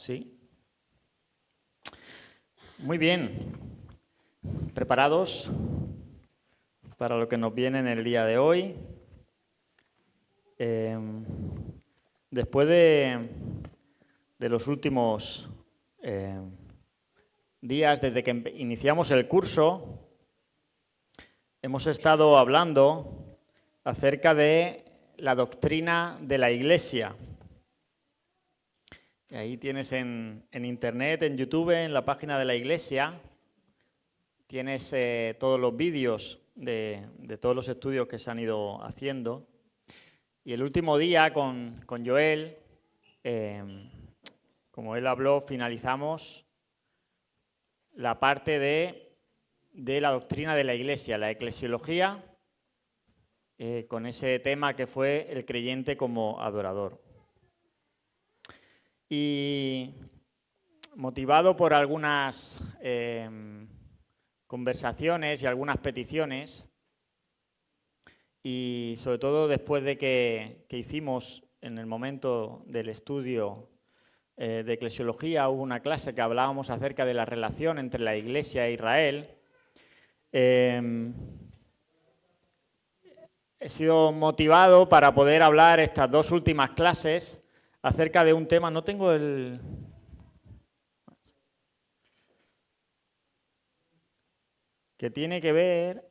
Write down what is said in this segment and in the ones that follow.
¿Sí? Muy bien. ¿Preparados para lo que nos viene en el día de hoy? Después de los últimos días, desde que iniciamos el curso, hemos estado hablando acerca de la doctrina de la Iglesia. Y ahí tienes en internet, en YouTube, en la página de la Iglesia, tienes todos los vídeos de todos los estudios que se han ido haciendo. Y el último día con Joel, como él habló, finalizamos la parte de la doctrina de la Iglesia, la eclesiología, con ese tema que fue el creyente como adorador. Y motivado por algunas conversaciones y algunas peticiones, y sobre todo después de que hicimos en el momento del estudio de eclesiología, hubo una clase que hablábamos acerca de la relación entre la Iglesia e Israel. He sido motivado para poder hablar estas dos últimas clases acerca de un tema. No tengo el... que tiene que ver...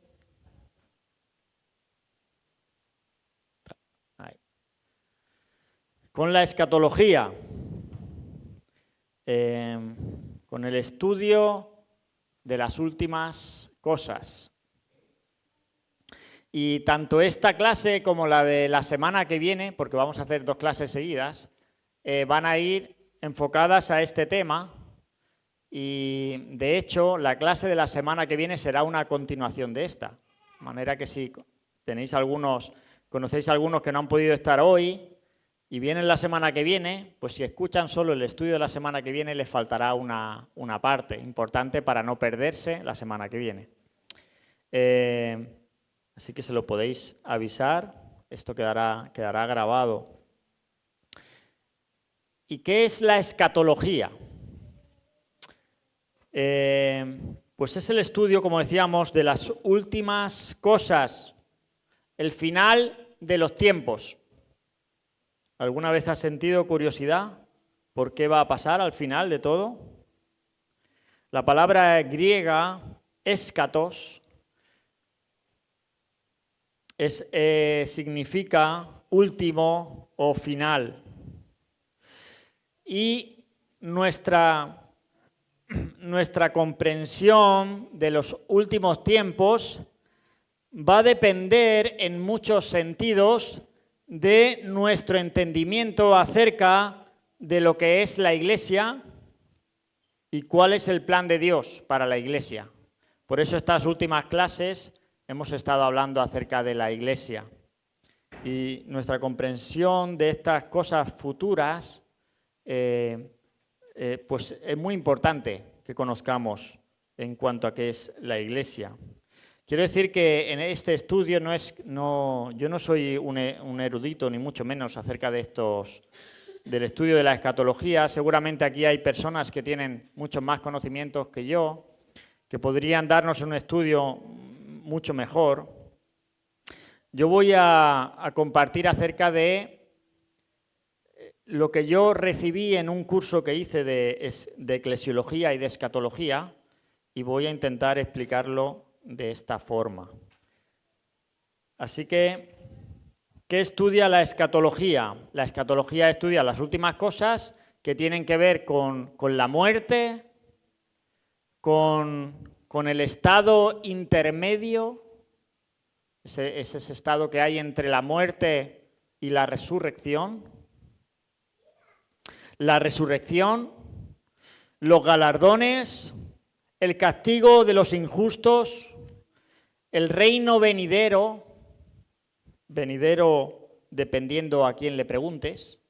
Ahí. Con la escatología, con el estudio de las últimas cosas. Y tanto esta clase como la de la semana que viene, porque vamos a hacer dos clases seguidas, van a ir enfocadas a este tema. Y de hecho, la clase de la semana que viene será una continuación de esta. De manera que si tenéis conocéis algunos que no han podido estar hoy y vienen la semana que viene, pues si escuchan solo el estudio de la semana que viene, les faltará una parte importante para no perderse la semana que viene. Así que se lo podéis avisar, esto quedará grabado. ¿Y qué es la escatología? Pues es el estudio, como decíamos, de las últimas cosas, el final de los tiempos. ¿Alguna vez has sentido curiosidad por qué va a pasar al final de todo? La palabra griega, eschatos, significa último o final. Y nuestra comprensión de los últimos tiempos va a depender en muchos sentidos de nuestro entendimiento acerca de lo que es la Iglesia y cuál es el plan de Dios para la Iglesia. Por eso estas últimas clases hemos estado hablando acerca de la Iglesia. Y nuestra comprensión de estas cosas futuras pues es muy importante que conozcamos en cuanto a qué es la Iglesia. Quiero decir que en este estudio yo no soy un erudito, ni mucho menos acerca del estudio de la escatología. Seguramente aquí hay personas que tienen muchos más conocimientos que yo, que podrían darnos un estudio mucho mejor. Yo voy a compartir acerca de lo que yo recibí en un curso que hice de eclesiología y de escatología, y voy a intentar explicarlo de esta forma. Así que, ¿qué estudia la escatología? La escatología estudia las últimas cosas que tienen que ver con la muerte, con el estado intermedio, ese estado que hay entre la muerte y la resurrección, los galardones, el castigo de los injustos, el reino venidero dependiendo a quién le preguntes,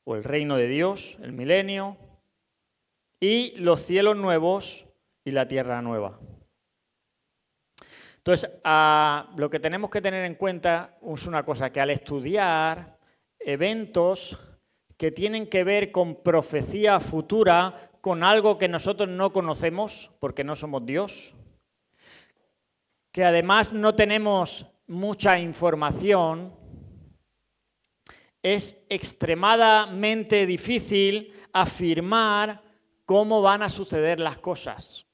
o el reino de Dios, el milenio, y los cielos nuevos y la tierra nueva. Entonces, lo que tenemos que tener en cuenta es una cosa, que al estudiar eventos que tienen que ver con profecía futura, con algo que nosotros no conocemos, porque no somos Dios, que además no tenemos mucha información, es extremadamente difícil afirmar cómo van a suceder las cosas.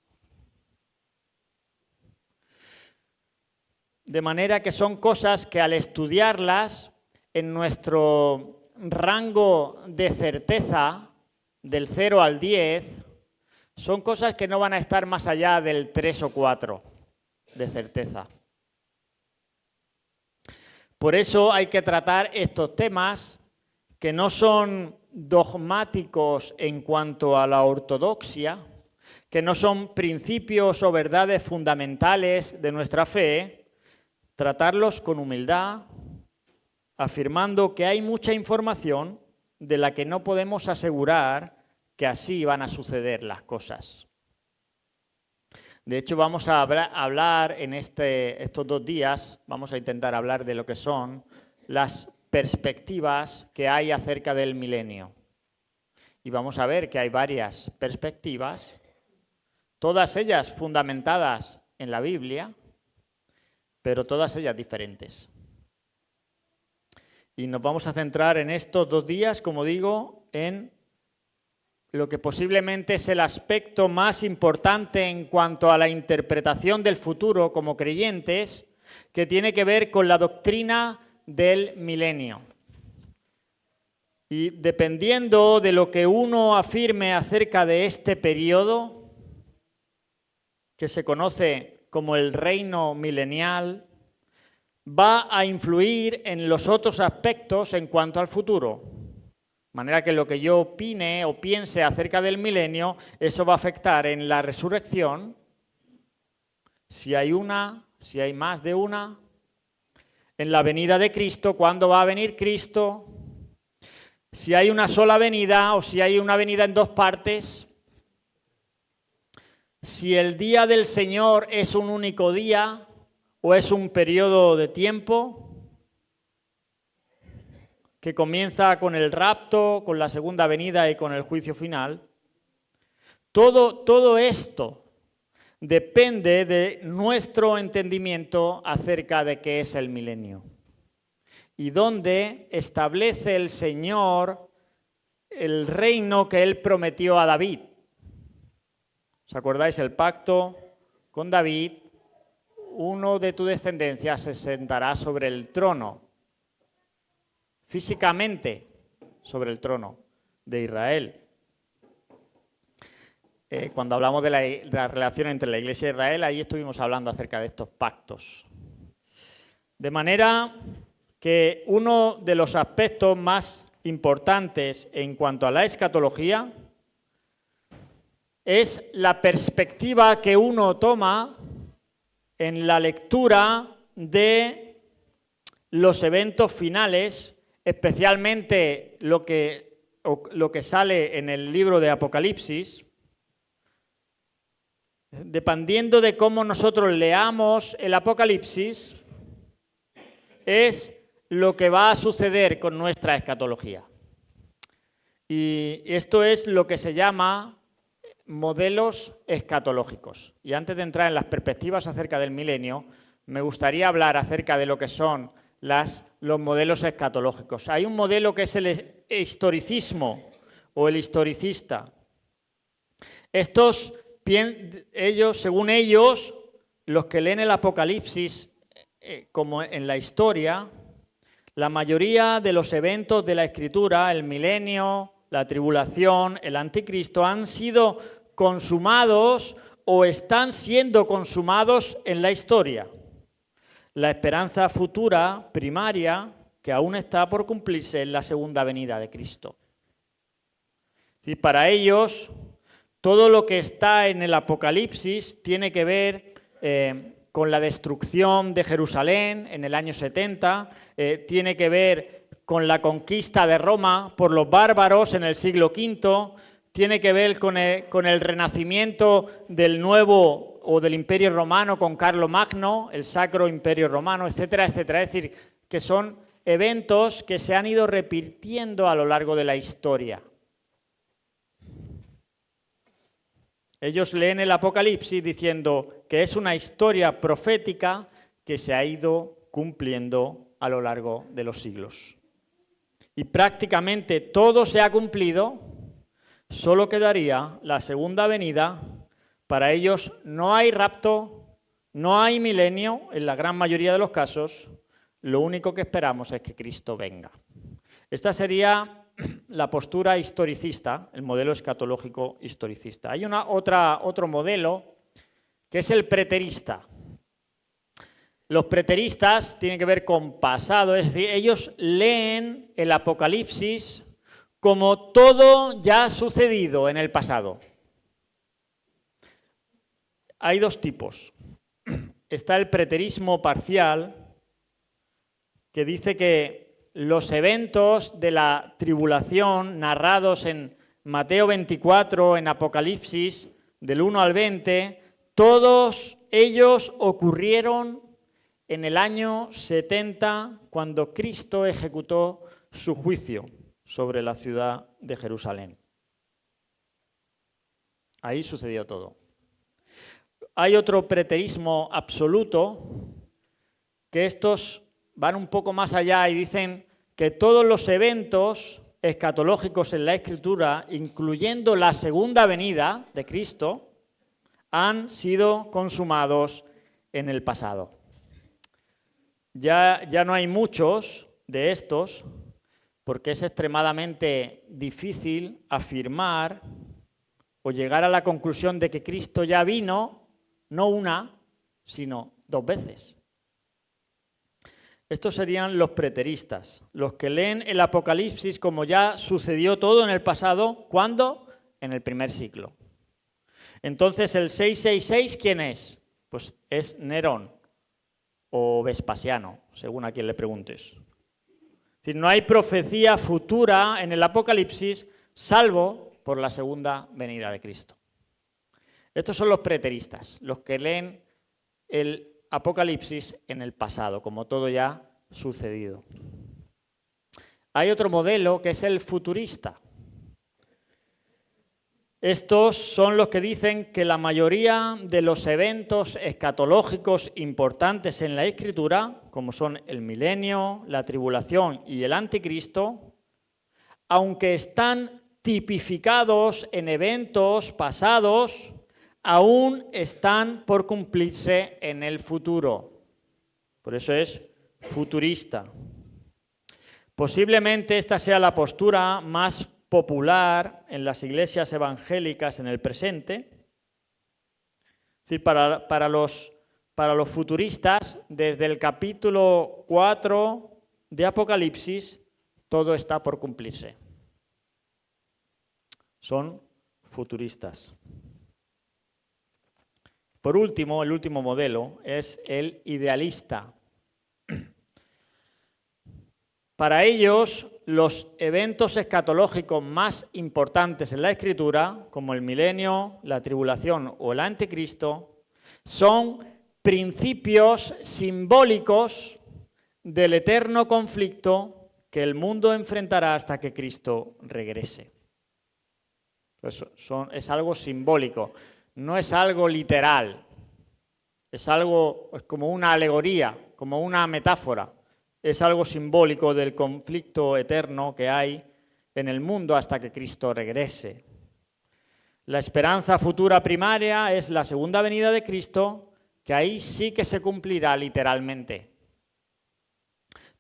De manera que son cosas que al estudiarlas en nuestro rango de certeza, del 0 al 10, son cosas que no van a estar más allá del 3 o 4 de certeza. Por eso hay que tratar estos temas que no son dogmáticos en cuanto a la ortodoxia, que no son principios o verdades fundamentales de nuestra fe, tratarlos con humildad, afirmando que hay mucha información de la que no podemos asegurar que así van a suceder las cosas. De hecho, vamos a hablar en estos 2 días, vamos a intentar hablar de lo que son las perspectivas que hay acerca del milenio. Y vamos a ver que hay varias perspectivas, todas ellas fundamentadas en la Biblia, pero todas ellas diferentes. Y nos vamos a centrar en estos 2 días, como digo, en lo que posiblemente es el aspecto más importante en cuanto a la interpretación del futuro como creyentes, que tiene que ver con la doctrina del milenio. Y dependiendo de lo que uno afirme acerca de este periodo, que se conoce como el reino milenial, va a influir en los otros aspectos en cuanto al futuro. De manera que lo que yo opine o piense acerca del milenio, eso va a afectar en la resurrección, si hay una, si hay más de una, en la venida de Cristo, cuándo va a venir Cristo, si hay una sola venida o si hay una venida en 2 partes, si el día del Señor es un único día o es un periodo de tiempo que comienza con el rapto, con la segunda venida y con el juicio final. Todo esto depende de nuestro entendimiento acerca de qué es el milenio y dónde establece el Señor el reino que Él prometió a David. ¿Os acordáis el pacto con David? Uno de tu descendencia se sentará sobre el trono, físicamente sobre el trono de Israel. Cuando hablamos de la relación entre la Iglesia e Israel, ahí estuvimos hablando acerca de estos pactos. De manera que uno de los aspectos más importantes en cuanto a la escatología es la perspectiva que uno toma en la lectura de los eventos finales, especialmente lo que sale en el libro de Apocalipsis. Dependiendo de cómo nosotros leamos el Apocalipsis, es lo que va a suceder con nuestra escatología. Y esto es lo que se llama modelos escatológicos. Y antes de entrar en las perspectivas acerca del milenio, me gustaría hablar acerca de lo que son los modelos escatológicos. Hay un modelo que es el historicismo o el historicista. Según ellos, los que leen el Apocalipsis, como en la historia, la mayoría de los eventos de la Escritura, el milenio, la tribulación, el anticristo, han sido consumados o están siendo consumados en la historia. La esperanza futura, primaria, que aún está por cumplirse, es la segunda venida de Cristo. Y para ellos, todo lo que está en el Apocalipsis tiene que ver con la destrucción de Jerusalén en el año 70, tiene que ver con la conquista de Roma por los bárbaros en el siglo V, tiene que ver con el renacimiento del nuevo o del Imperio Romano con Carlomagno, el Sacro Imperio Romano, etcétera, etcétera. Es decir, que son eventos que se han ido repitiendo a lo largo de la historia. Ellos leen el Apocalipsis diciendo que es una historia profética que se ha ido cumpliendo a lo largo de los siglos. Y prácticamente todo se ha cumplido, solo quedaría la segunda venida. Para ellos no hay rapto, no hay milenio, en la gran mayoría de los casos. Lo único que esperamos es que Cristo venga. Esta sería la postura historicista, el modelo escatológico historicista. Hay otro modelo que es el preterista. Los preteristas tienen que ver con pasado, es decir, ellos leen el Apocalipsis como todo ya ha sucedido en el pasado. Hay dos tipos. Está el preterismo parcial, que dice que los eventos de la tribulación narrados en Mateo 24, en Apocalipsis, del 1 al 20, todos ellos ocurrieron en el año 70, cuando Cristo ejecutó su juicio sobre la ciudad de Jerusalén. Ahí sucedió todo. Hay otro preterismo absoluto, que estos van un poco más allá y dicen que todos los eventos escatológicos en la Escritura, incluyendo la segunda venida de Cristo, han sido consumados en el pasado. Ya no hay muchos de estos, porque es extremadamente difícil afirmar o llegar a la conclusión de que Cristo ya vino, no una, sino dos veces. Estos serían los preteristas, los que leen el Apocalipsis como ya sucedió todo en el pasado. ¿Cuándo? En el primer siglo. Entonces, ¿el 666 quién es? Pues es Nerón o Vespasiano, según a quien le preguntes. Es decir, no hay profecía futura en el Apocalipsis, salvo por la segunda venida de Cristo. Estos son los preteristas, los que leen el Apocalipsis en el pasado, como todo ya sucedido. Hay otro modelo que es el futurista. Estos son los que dicen que la mayoría de los eventos escatológicos importantes en la Escritura, como son el milenio, la tribulación y el anticristo, aunque están tipificados en eventos pasados, aún están por cumplirse en el futuro. Por eso es futurista. Posiblemente esta sea la postura más popular en las iglesias evangélicas en el presente. Es decir, para los futuristas, desde el capítulo 4 de Apocalipsis, todo está por cumplirse. Son futuristas. Por último, el último modelo es el idealista. Para ellos, los eventos escatológicos más importantes en la Escritura, como el milenio, la tribulación o el anticristo, son principios simbólicos del eterno conflicto que el mundo enfrentará hasta que Cristo regrese. Es algo simbólico. No es algo literal, es como una alegoría, como una metáfora, es algo simbólico del conflicto eterno que hay en el mundo hasta que Cristo regrese. La esperanza futura primaria es la segunda venida de Cristo, que ahí sí que se cumplirá literalmente.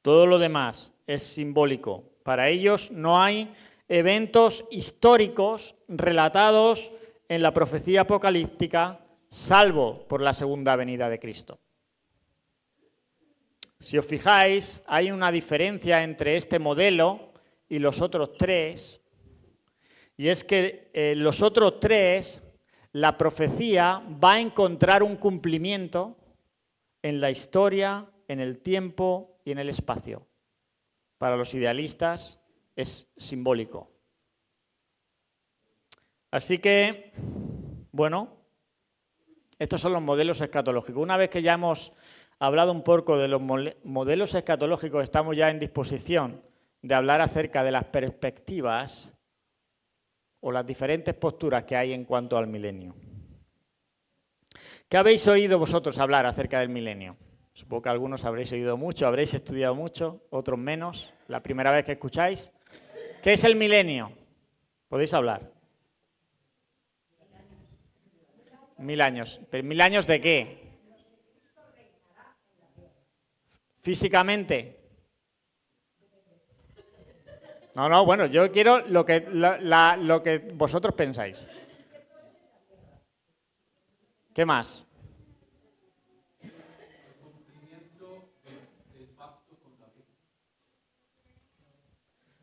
Todo lo demás es simbólico. Para ellos no hay eventos históricos relatados en la profecía apocalíptica, salvo por la segunda venida de Cristo. Si os fijáis, hay una diferencia entre este modelo y los otros tres, y es que los otros tres, la profecía va a encontrar un cumplimiento en la historia, en el tiempo y en el espacio. Para los idealistas es simbólico. Así que, bueno, estos son los modelos escatológicos. Una vez que ya hemos hablado un poco de los modelos escatológicos, estamos ya en disposición de hablar acerca de las perspectivas o las diferentes posturas que hay en cuanto al milenio. ¿Qué habéis oído vosotros hablar acerca del milenio? Supongo que algunos habréis oído mucho, habréis estudiado mucho, otros menos. La primera vez que escucháis. ¿Qué es el milenio? ¿Podéis hablar? 1000 años. ¿Pero 1000 años de qué? ¿Físicamente? No, bueno, yo quiero lo que vosotros pensáis. ¿Qué más?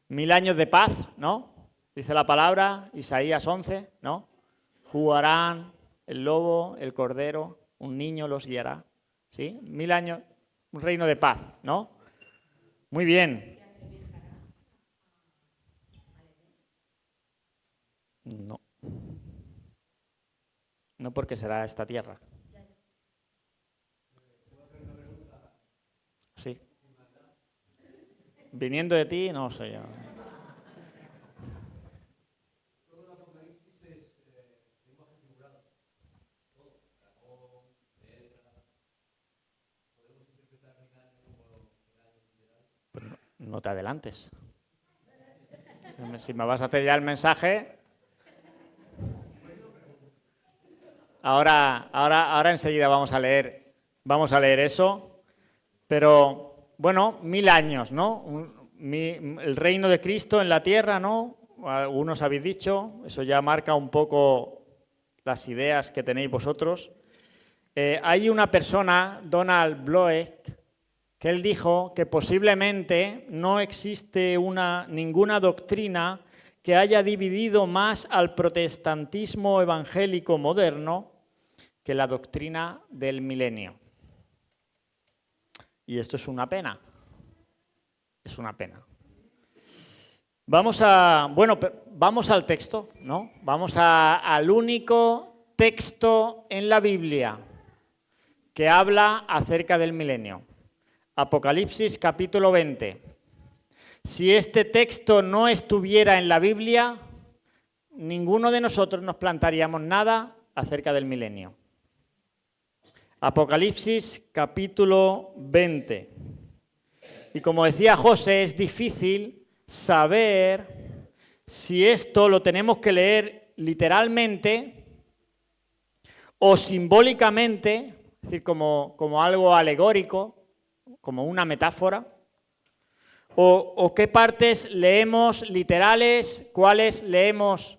1000 años de paz, ¿no? Dice la palabra, Isaías 11, ¿no? Jugarán el lobo, el cordero, un niño los guiará. ¿Sí? 1000 años, un reino de paz, ¿no? Muy bien. No. No porque será esta tierra. Sí. Viniendo de ti, no sé yo. Pues no te adelantes. Si me vas a hacer ya el mensaje. Ahora enseguida vamos a leer eso. Pero, bueno, 1000 años, ¿no? El reino de Cristo en la tierra, ¿no? Algunos habéis dicho, eso ya marca un poco las ideas que tenéis vosotros. Hay una persona, Donald Bloeck, que él dijo que posiblemente no existe ninguna doctrina que haya dividido más al protestantismo evangélico moderno que la doctrina del milenio. Y esto es una pena. Es una pena. Vamos al texto, ¿no? Vamos al único texto en la Biblia que habla acerca del milenio. Apocalipsis capítulo 20. Si este texto no estuviera en la Biblia, ninguno de nosotros nos plantaríamos nada acerca del milenio. Apocalipsis capítulo 20. Y como decía José, es difícil saber si esto lo tenemos que leer literalmente o simbólicamente, es decir, como algo alegórico, como una metáfora, o qué partes leemos literales, cuáles leemos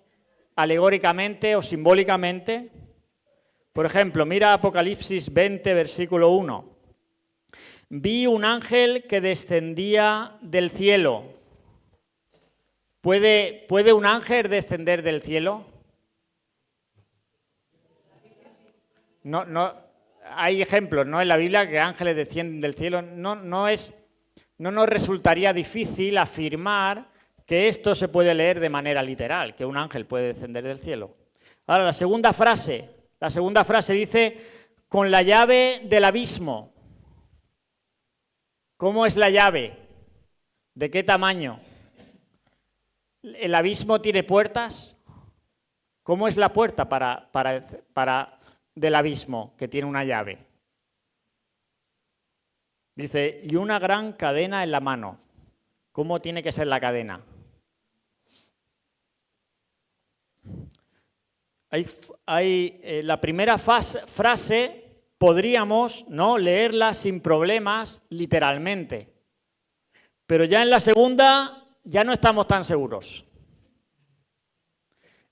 alegóricamente o simbólicamente. Por ejemplo, mira Apocalipsis 20, versículo 1. Vi un ángel que descendía del cielo. ¿Puede un ángel descender del cielo? No, hay ejemplos, ¿no? En la Biblia que ángeles descienden del cielo. No nos resultaría difícil afirmar que esto se puede leer de manera literal, que un ángel puede descender del cielo. Ahora, la segunda frase dice, con la llave del abismo. ¿Cómo es la llave? ¿De qué tamaño? ¿El abismo tiene puertas? ¿Cómo es la puerta del abismo que tiene una llave? Dice, y una gran cadena en la mano. ¿Cómo tiene que ser la cadena? La primera frase podríamos, ¿no?, leerla sin problemas literalmente, pero ya en la segunda ya no estamos tan seguros.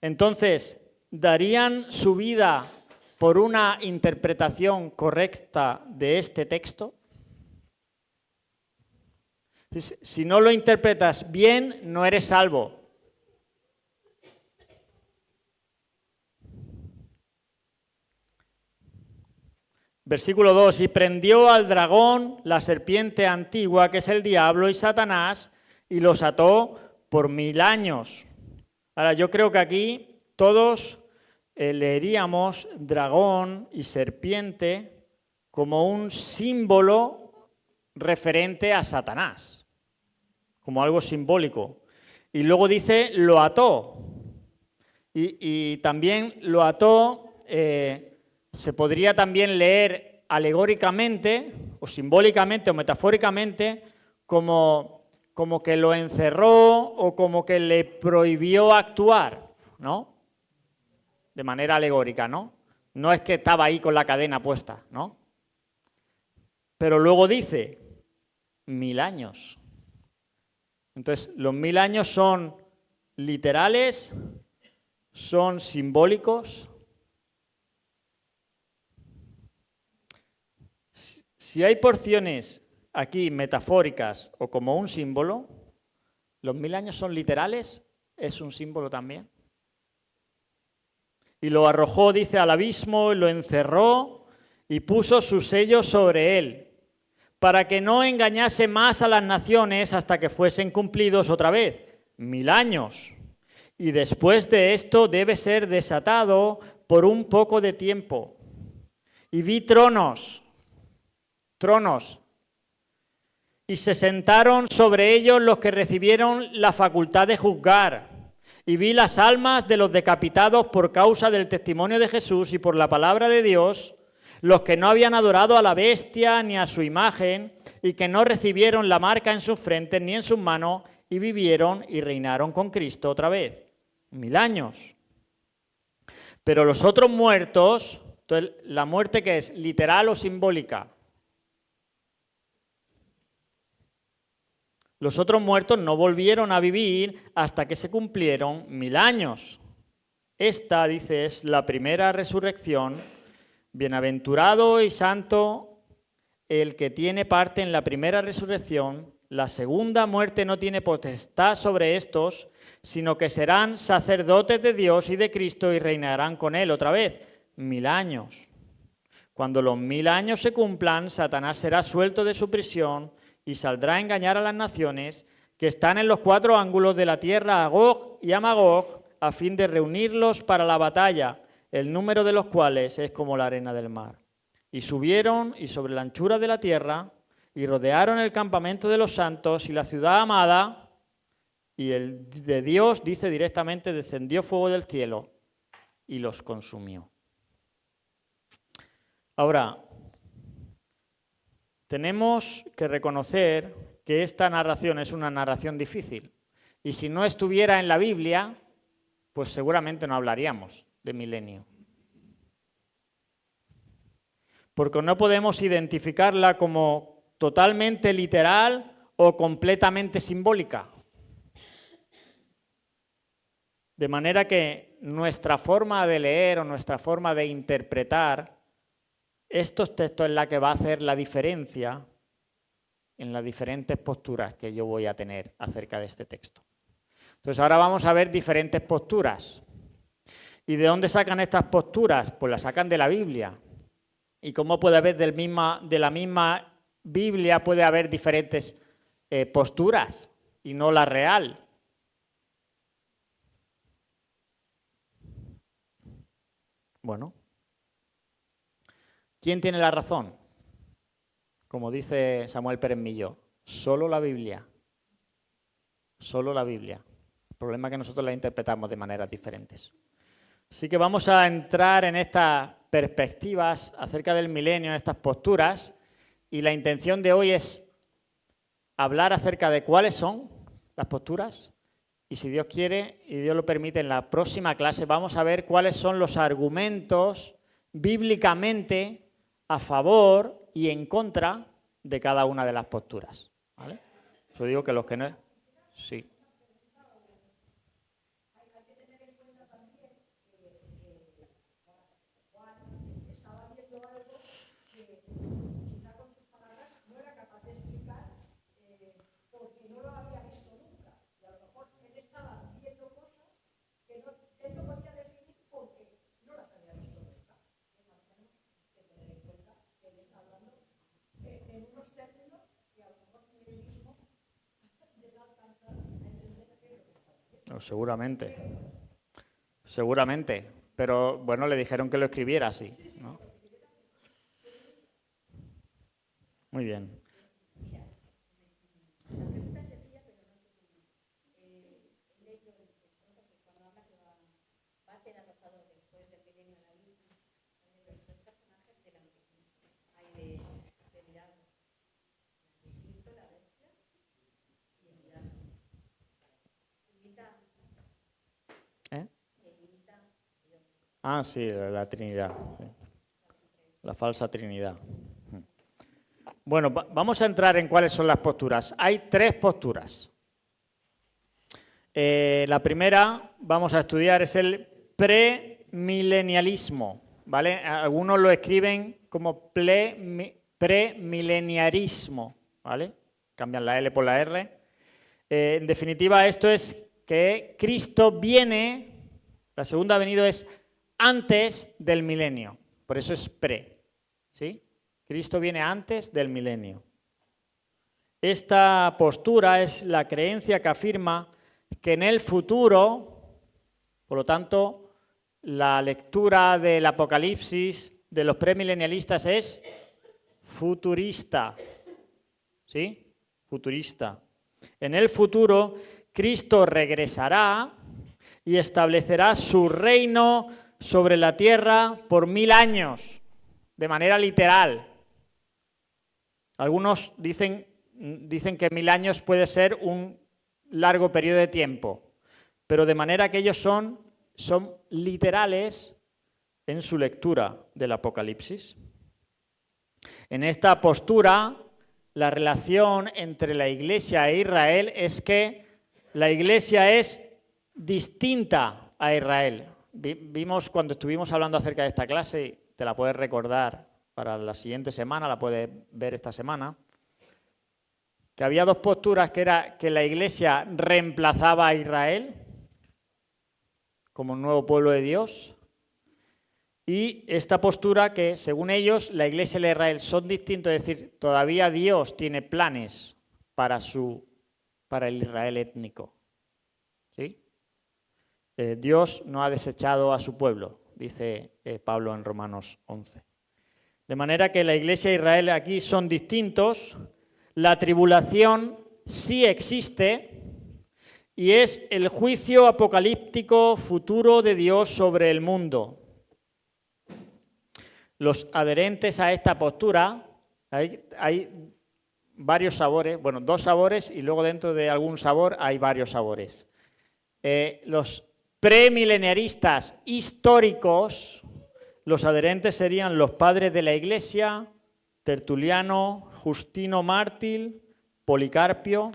Entonces, ¿darían su vida por una interpretación correcta de este texto? Si no lo interpretas bien, no eres salvo. Versículo 2, y prendió al dragón, la serpiente antigua, que es el diablo y Satanás, y los ató por 1000 años. Ahora, yo creo que aquí todos leeríamos dragón y serpiente como un símbolo referente a Satanás, como algo simbólico. Y luego dice, lo ató. Y también lo ató, se podría también leer alegóricamente, o simbólicamente, o metafóricamente, como que lo encerró o como que le prohibió actuar, ¿no? De manera alegórica, ¿no? No es que estaba ahí con la cadena puesta, ¿no? Pero luego dice, 1000 años. Entonces, los 1000 años son literales, son simbólicos. Si hay porciones aquí metafóricas o como un símbolo, los 1000 años son literales, es un símbolo también. Y lo arrojó, dice, al abismo, y lo encerró y puso su sello sobre él, para que no engañase más a las naciones hasta que fuesen cumplidos otra vez 1000 años. Y después de esto debe ser desatado por un poco de tiempo. Y vi tronos, y se sentaron sobre ellos los que recibieron la facultad de juzgar. Y vi las almas de los decapitados por causa del testimonio de Jesús y por la palabra de Dios, los que no habían adorado a la bestia ni a su imagen, y que no recibieron la marca en sus frentes ni en sus manos, y vivieron y reinaron con Cristo otra vez, 1000 años. Pero los otros muertos, entonces, ¿la muerte qué es? ¿Literal o simbólica? Los otros muertos no volvieron a vivir hasta que se cumplieron 1000 años. Esta, dice, es la primera resurrección. Bienaventurado y santo el que tiene parte en la primera resurrección. La segunda muerte no tiene potestad sobre estos, sino que serán sacerdotes de Dios y de Cristo y reinarán con él otra vez 1000 años. Cuando los 1000 años se cumplan, Satanás será suelto de su prisión y saldrá a engañar a las naciones que están en los 4 ángulos de la tierra, a Gog y a Magog, a fin de reunirlos para la batalla, el número de los cuales es como la arena del mar. Y subieron y sobre la anchura de la tierra y rodearon el campamento de los santos y la ciudad amada, y el de Dios, dice directamente, descendió fuego del cielo y los consumió. Ahora, tenemos que reconocer que esta narración es una narración difícil. Y si no estuviera en la Biblia, pues seguramente no hablaríamos de milenio. Porque no podemos identificarla como totalmente literal o completamente simbólica. De manera que nuestra forma de leer o nuestra forma de interpretar estos textos es la que va a hacer la diferencia en las diferentes posturas que yo voy a tener acerca de este texto. Entonces ahora vamos a ver diferentes posturas. ¿Y de dónde sacan estas posturas? Pues las sacan de la Biblia. ¿Y cómo puede haber de la misma Biblia puede haber diferentes posturas y no la real? Bueno, ¿quién tiene la razón? Como dice Samuel Pérez Millo, solo la Biblia. Solo la Biblia. El problema es que nosotros la interpretamos de maneras diferentes. Así que vamos a entrar en estas perspectivas acerca del milenio, en estas posturas, y la intención de hoy es hablar acerca de cuáles son las posturas, y si Dios quiere y Dios lo permite, en la próxima clase vamos a ver cuáles son los argumentos bíblicamente a favor y en contra de cada una de las posturas. ¿Vale? Yo digo que los que no... Sí. No, seguramente, pero bueno, le dijeron que lo escribiera así, ¿no? Muy bien. ¿Eh? Ah, sí, la Trinidad. La falsa Trinidad. Bueno, vamos a entrar en cuáles son las posturas. Hay 3 posturas. La primera, vamos a estudiar, es el premilenialismo, ¿vale? Algunos lo escriben como premileniarismo, ¿vale? Cambian la L por la R. En definitiva, esto es que Cristo viene, la segunda venida es antes del milenio, por eso es pre, ¿sí? Cristo viene antes del milenio. Esta postura es la creencia que afirma que en el futuro, por lo tanto, la lectura del Apocalipsis de los premilenialistas es futurista, ¿sí? Futurista. En el futuro, Cristo regresará y establecerá su reino sobre la tierra por 1000 años, de manera literal. Algunos dicen que 1000 años puede ser un largo periodo de tiempo, pero de manera que ellos son literales en su lectura del Apocalipsis. En esta postura, la relación entre la Iglesia e Israel es que la Iglesia es distinta a Israel. Vimos cuando estuvimos hablando acerca de esta clase, te la puedes recordar para la siguiente semana, la puedes ver esta semana, que había 2 posturas, que era que la Iglesia reemplazaba a Israel como un nuevo pueblo de Dios, y esta postura que, según ellos, la Iglesia y el Israel son distintos, es decir, todavía Dios tiene planes para el Israel étnico. ¿Sí? Dios no ha desechado a su pueblo, dice Pablo en Romanos 11. De manera que la Iglesia e Israel aquí son distintos. La tribulación sí existe y es el juicio apocalíptico futuro de Dios sobre el mundo. Los adherentes a esta postura, hay varios sabores, bueno, 2 sabores y luego dentro de algún sabor hay varios sabores. Los premileniaristas históricos, los adherentes serían los padres de la Iglesia, Tertuliano, Justino Mártir, Policarpio,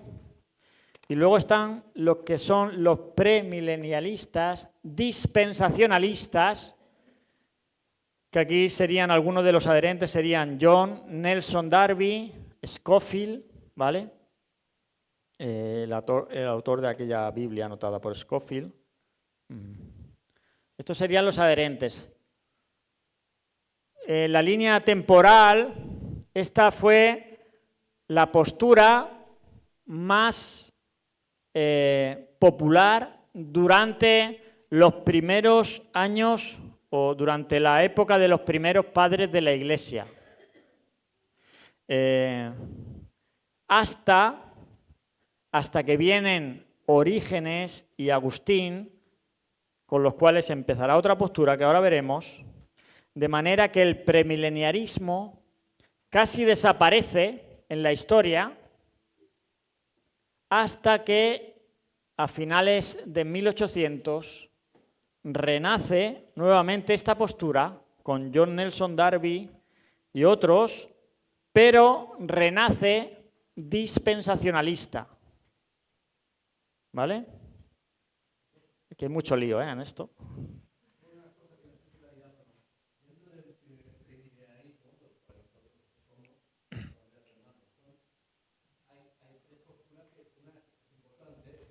y luego están los que son los premilenialistas dispensacionalistas, que aquí serían algunos de los adherentes, serían John Nelson Darby, Scofield, ¿vale? El autor de aquella Biblia anotada por Scofield. Estos serían los adherentes. La línea temporal, esta fue la postura más popular durante los primeros años o durante la época de los primeros padres de la Iglesia. Hasta que vienen Orígenes y Agustín, con los cuales empezará otra postura que ahora veremos, de manera que el premileniarismo casi desaparece en la historia hasta que a finales de 1800 renace nuevamente esta postura con John Nelson Darby y otros, pero renace dispensacionalista. ¿Vale? Que hay mucho lío en esto.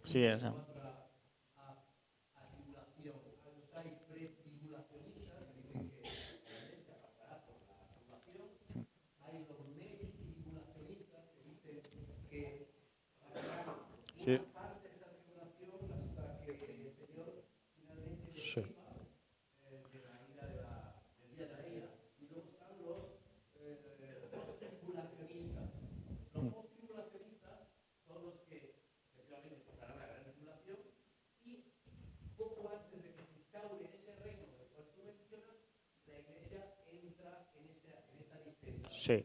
Sí, esa. Sí. Sí. Sí.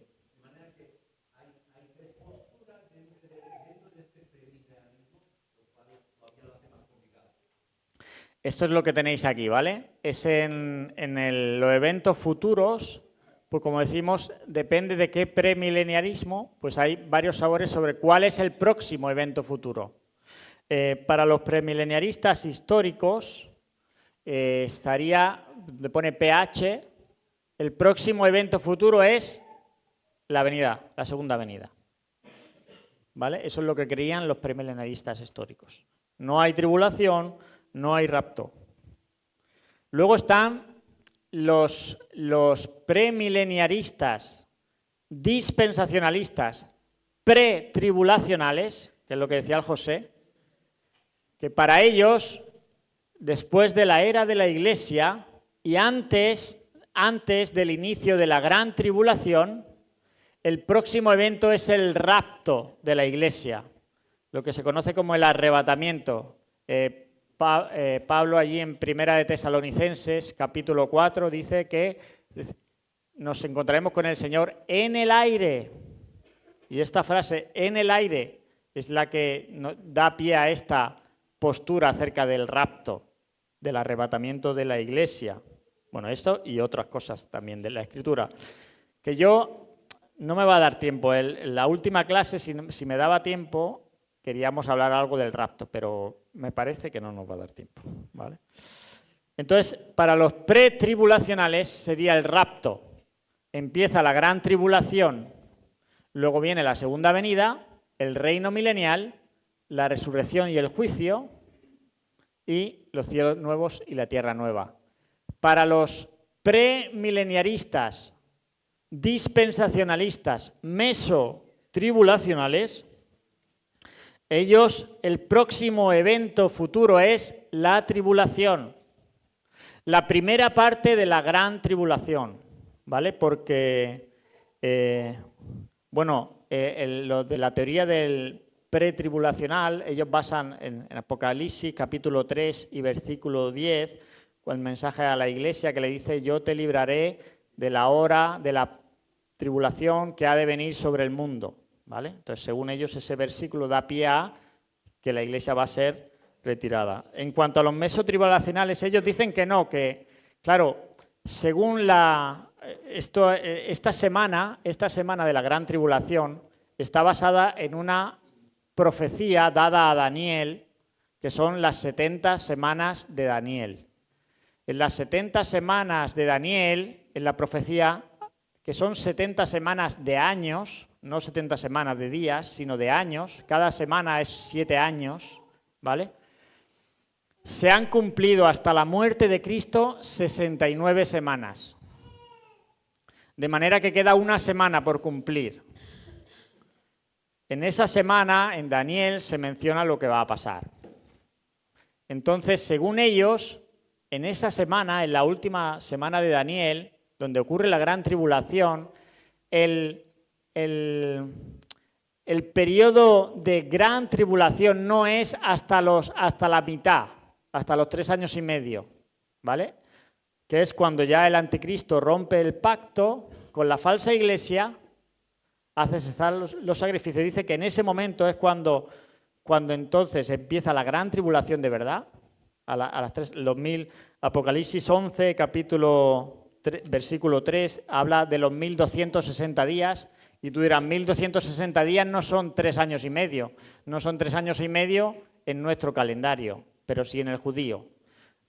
Esto es lo que tenéis aquí, ¿vale? Es en los eventos futuros, pues como decimos, depende de qué premileniarismo, pues hay varios sabores sobre cuál es el próximo evento futuro. Para los premileniaristas históricos, estaría, le pone PH, el próximo evento futuro es la venida, la segunda venida. ¿Vale? Eso es lo que creían los premileniaristas históricos. No hay tribulación, no hay rapto. Luego están los premileniaristas dispensacionalistas pretribulacionales, que es lo que decía el José, que para ellos, después de la era de la Iglesia y antes del inicio de la gran tribulación, el próximo evento es el rapto de la Iglesia, lo que se conoce como el arrebatamiento. Pablo allí en Primera de Tesalonicenses, capítulo 4, dice que nos encontraremos con el Señor en el aire. Y esta frase, en el aire, es la que da pie a esta postura acerca del rapto, del arrebatamiento de la Iglesia. Bueno, esto y otras cosas también de la Escritura. Que yo no me va a dar tiempo. En la última clase, si me daba tiempo, queríamos hablar algo del rapto, pero me parece que no nos va a dar tiempo, ¿vale? Entonces, para los pretribulacionales sería el rapto. Empieza la gran tribulación, luego viene la segunda venida, el reino milenial, la resurrección y el juicio, y los cielos nuevos y la tierra nueva. Para los premileniaristas, dispensacionalistas, mesotribulacionales, ellos, el próximo evento futuro es la tribulación, la primera parte de la gran tribulación, ¿vale? Porque, lo de la teoría del pretribulacional, ellos basan en Apocalipsis, capítulo 3 y versículo 10, con el mensaje a la iglesia que le dice: yo te libraré de la hora de la tribulación que ha de venir sobre el mundo. ¿Vale? Entonces, según ellos, ese versículo da pie a que la iglesia va a ser retirada. En cuanto a los mesotribulacionales, ellos dicen que no, que, claro, según esta semana de la gran tribulación está basada en una profecía dada a Daniel, que son las 70 semanas de Daniel. En las 70 semanas de Daniel, en la profecía, que son 70 semanas de años, no 70 semanas de días, sino de años, cada semana es 7 años, ¿vale? Se han cumplido hasta la muerte de Cristo 69 semanas. De manera que queda una semana por cumplir. En esa semana, en Daniel, se menciona lo que va a pasar. Entonces, según ellos, en esa semana, en la última semana de Daniel, donde ocurre la gran tribulación, el periodo de gran tribulación no es hasta la mitad, hasta los 3 años y medio, ¿vale? Que es cuando ya el anticristo rompe el pacto con la falsa iglesia, hace cesar los sacrificios. Dice que en ese momento es cuando entonces empieza la gran tribulación de verdad, a las 3, Apocalipsis 11, capítulo 3, versículo 3, habla de los 1260 días, y tú dirás, 1260 días no son 3 años y medio, no son 3 años y medio en nuestro calendario, pero sí en el judío.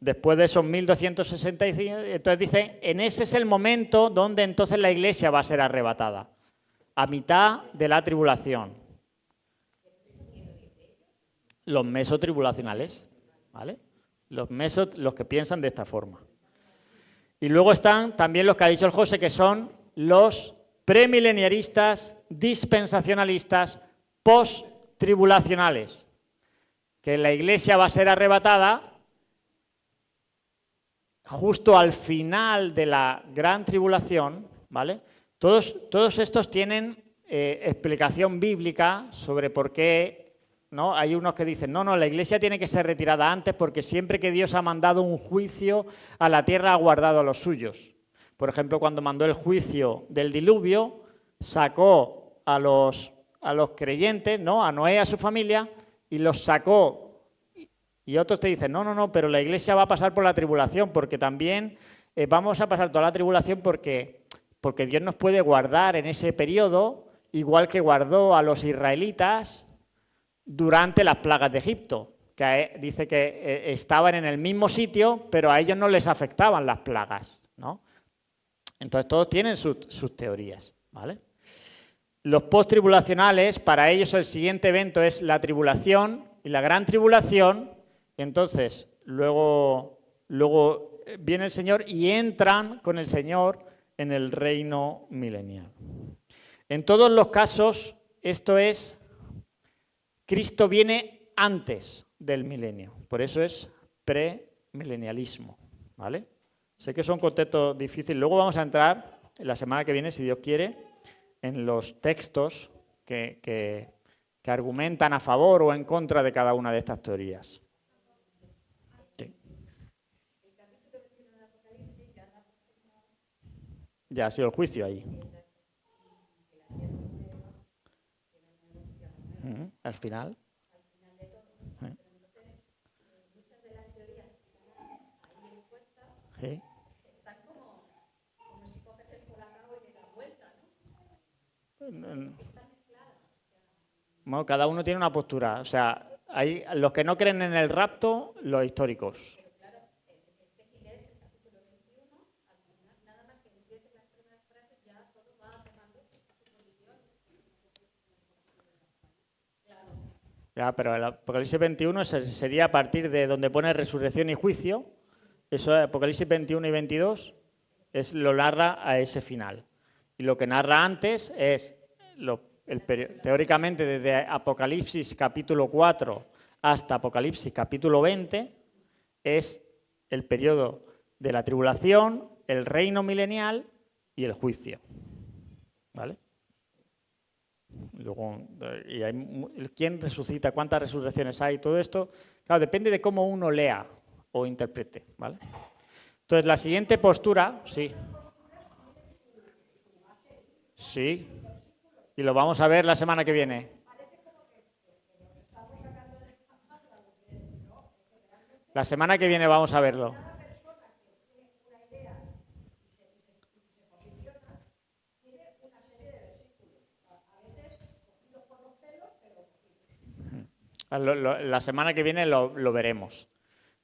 Después de esos 1265, entonces dice, en ese es el momento donde entonces la iglesia va a ser arrebatada, a mitad de la tribulación. Los mesotribulacionales, ¿vale? Los que piensan de esta forma. Y luego están también los que ha dicho el José, que son los premileniaristas, dispensacionalistas, post-tribulacionales, que la iglesia va a ser arrebatada justo al final de la gran tribulación, ¿vale? Todos estos tienen explicación bíblica sobre por qué, ¿no? Hay unos que dicen, no, la iglesia tiene que ser retirada antes porque siempre que Dios ha mandado un juicio a la tierra ha guardado a los suyos. Por ejemplo, cuando mandó el juicio del diluvio, sacó a los creyentes, ¿no? A Noé y a su familia, y los sacó. Y otros te dicen, no, pero la iglesia va a pasar por la tribulación, porque también vamos a pasar toda la tribulación porque Dios nos puede guardar en ese periodo, igual que guardó a los israelitas durante las plagas de Egipto, que dice que estaban en el mismo sitio, pero a ellos no les afectaban las plagas, ¿no? Entonces todos tienen sus teorías, ¿vale? Los post-tribulacionales, para ellos el siguiente evento es la tribulación y la gran tribulación, y entonces luego viene el Señor y entran con el Señor en el reino milenial. En todos los casos, esto es, Cristo viene antes del milenio, por eso es premilenialismo, ¿vale? Sé que son conceptos difíciles, luego vamos a entrar la semana que viene, si Dios quiere, en los textos que argumentan a favor o en contra de cada una de estas teorías. Sí. Ya ha sido el juicio ahí. Al final. Sí. Bueno, cada uno tiene una postura. O sea, hay los que no creen en el rapto, los históricos. Ya, pero el Apocalipsis 21 sería a partir de donde pone resurrección y juicio. Eso, Apocalipsis 21 y 22, lo narra a ese final. Y lo que narra antes es, teóricamente, desde Apocalipsis capítulo 4 hasta Apocalipsis capítulo 20, es el periodo de la tribulación, el reino milenial y el juicio. ¿Vale? Luego, ¿quién resucita? ¿Cuántas resurrecciones hay? Todo esto, claro, depende de cómo uno lea o interprete, ¿vale? Entonces, la siguiente postura, sí. Sí. Y lo vamos a ver la semana que viene. La semana que viene vamos a verlo. La semana que viene lo veremos.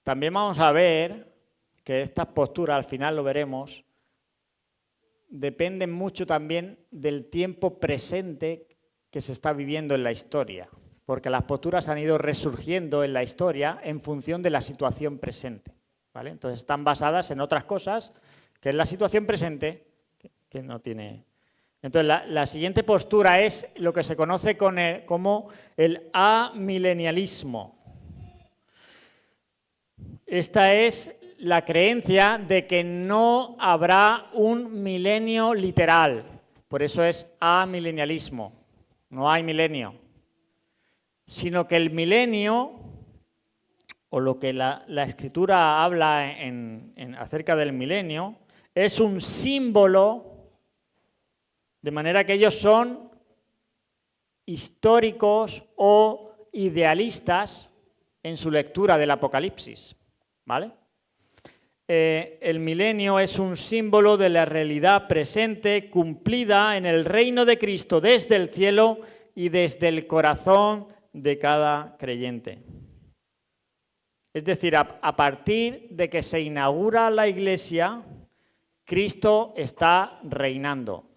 También vamos a ver que estas posturas, al final lo veremos, dependen mucho también del tiempo presente que se está viviendo en la historia, porque las posturas han ido resurgiendo en la historia en función de la situación presente, ¿vale? Entonces están basadas en otras cosas que es la situación presente que no tiene. Entonces la siguiente postura es lo que se conoce como el amilenialismo. Esta es la creencia de que no habrá un milenio literal. Por eso es amilenialismo. No hay milenio. Sino que el milenio, o lo que la Escritura habla acerca del milenio, es un símbolo, de manera que ellos son históricos o idealistas en su lectura del Apocalipsis, ¿vale? El milenio es un símbolo de la realidad presente cumplida en el reino de Cristo desde el cielo y desde el corazón de cada creyente. Es decir, a partir de que se inaugura la Iglesia, Cristo está reinando.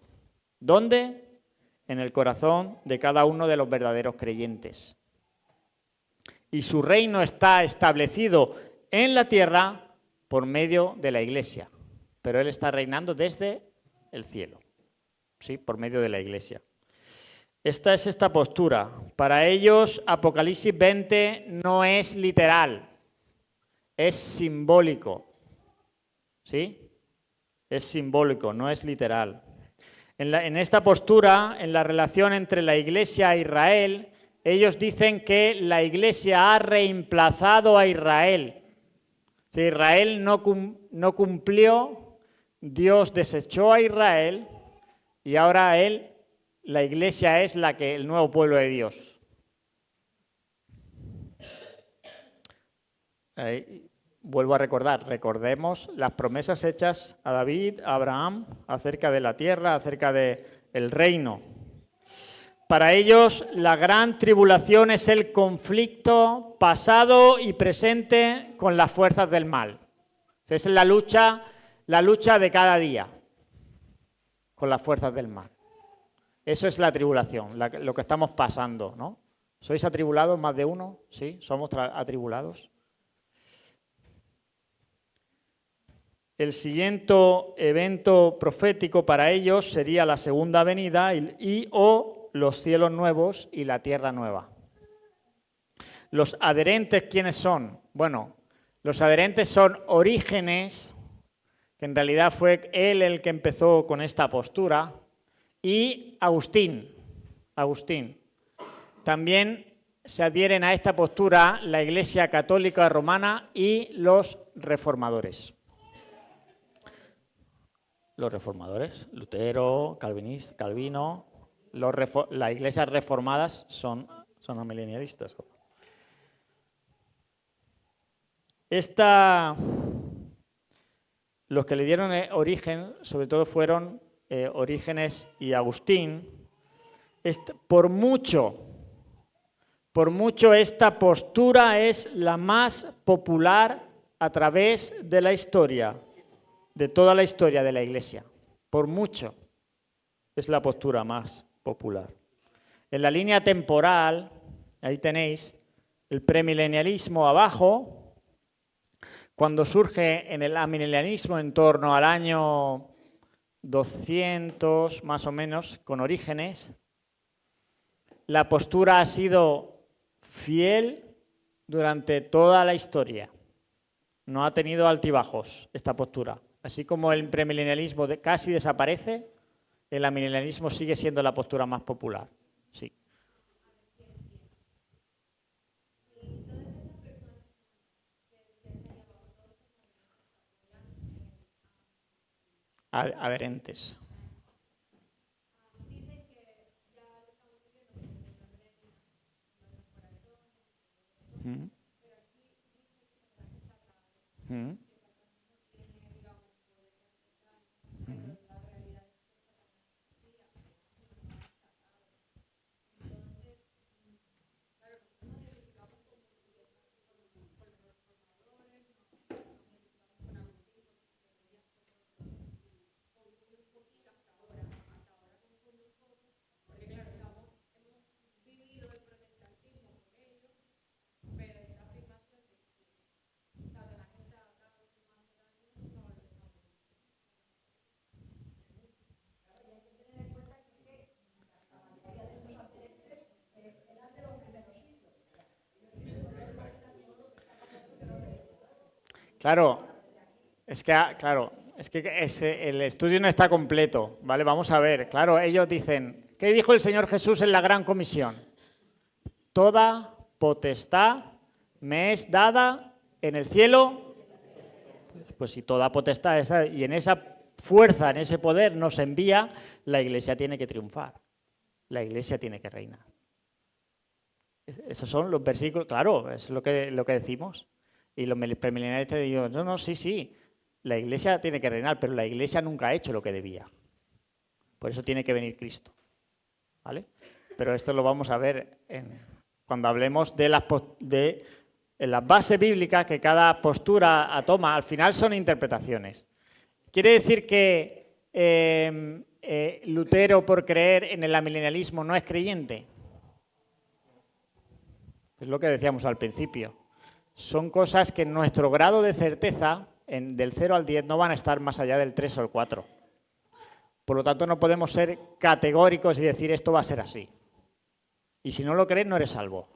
¿Dónde? En el corazón de cada uno de los verdaderos creyentes. Y su reino está establecido en la tierra por medio de la Iglesia. Pero Él está reinando desde el cielo, ¿sí? Por medio de la Iglesia. Esta es esta postura. Para ellos, Apocalipsis 20 no es literal, es simbólico. ¿Sí? Es simbólico, no es literal. En esta postura, en la relación entre la Iglesia e Israel, ellos dicen que la Iglesia ha reemplazado a Israel. Si Israel no cumplió, Dios desechó a Israel y ahora Él la iglesia es el nuevo pueblo de Dios. Vuelvo a recordemos las promesas hechas a David, a Abraham, acerca de la tierra, acerca del reino. Para ellos, la gran tribulación es el conflicto pasado y presente con las fuerzas del mal. Esa es la lucha de cada día con las fuerzas del mal. Eso es la tribulación, lo que estamos pasando, ¿no? ¿Sois atribulados más de uno? ¿Sí? ¿Somos atribulados? El siguiente evento profético para ellos sería la segunda venida o los cielos nuevos y la tierra nueva. Los adherentes, ¿quiénes son? Bueno, los adherentes son Orígenes, que en realidad fue él el que empezó con esta postura, y Agustín. También se adhieren a esta postura la Iglesia Católica Romana y los reformadores. Los reformadores, Lutero, Calvino, las iglesias reformadas son amilenialistas. Los que le dieron origen, sobre todo fueron Orígenes y Agustín. Por mucho esta postura es la más popular a través de la historia, de toda la historia de la Iglesia. Por mucho es la postura más popular. En la línea temporal, ahí tenéis el premilenialismo abajo, cuando surge en el amilenialismo en torno al año 200 más o menos, con Orígenes, la postura ha sido fiel durante toda la historia. No ha tenido altibajos esta postura. Así como el premilenialismo casi desaparece, el amilenialismo sigue siendo la postura más popular. Sí. Adherentes. Claro, es que el estudio no está completo, ¿vale? Vamos a ver, claro, ellos dicen, ¿qué dijo el Señor Jesús en la gran comisión? Toda potestad me es dada en el cielo, pues si toda potestad está, y en esa fuerza, en ese poder nos envía, la Iglesia tiene que triunfar, la Iglesia tiene que reinar. Esos son los versículos, claro, es lo que decimos. Y los premilenialistas digo, no, sí, la Iglesia tiene que reinar, pero la Iglesia nunca ha hecho lo que debía. Por eso tiene que venir Cristo. ¿Vale? Pero esto lo vamos a ver cuando hablemos de las bases bíblicas que cada postura toma. Al final son interpretaciones. ¿Quiere decir que Lutero, por creer en el amilenialismo, no es creyente? Es lo que decíamos al principio. Son cosas que en nuestro grado de certeza, del 0 al 10, no van a estar más allá del 3 o el 4. Por lo tanto, no podemos ser categóricos y decir esto va a ser así. Y si no lo crees, no eres salvo.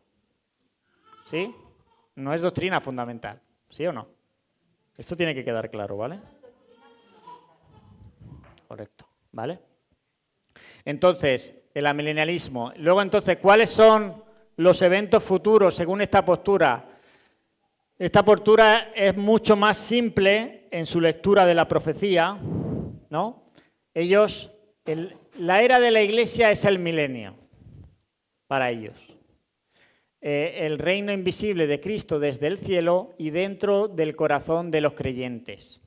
¿Sí? No es doctrina fundamental. ¿Sí o no? Esto tiene que quedar claro, ¿vale? Correcto, ¿vale? Entonces, el amilenialismo. Luego, entonces, ¿cuáles son los eventos futuros según esta postura? Esta postura es mucho más simple en su lectura de la profecía, ¿no? Ellos, La era de la Iglesia es el milenio para ellos. El reino invisible de Cristo desde el cielo y dentro del corazón de los creyentes.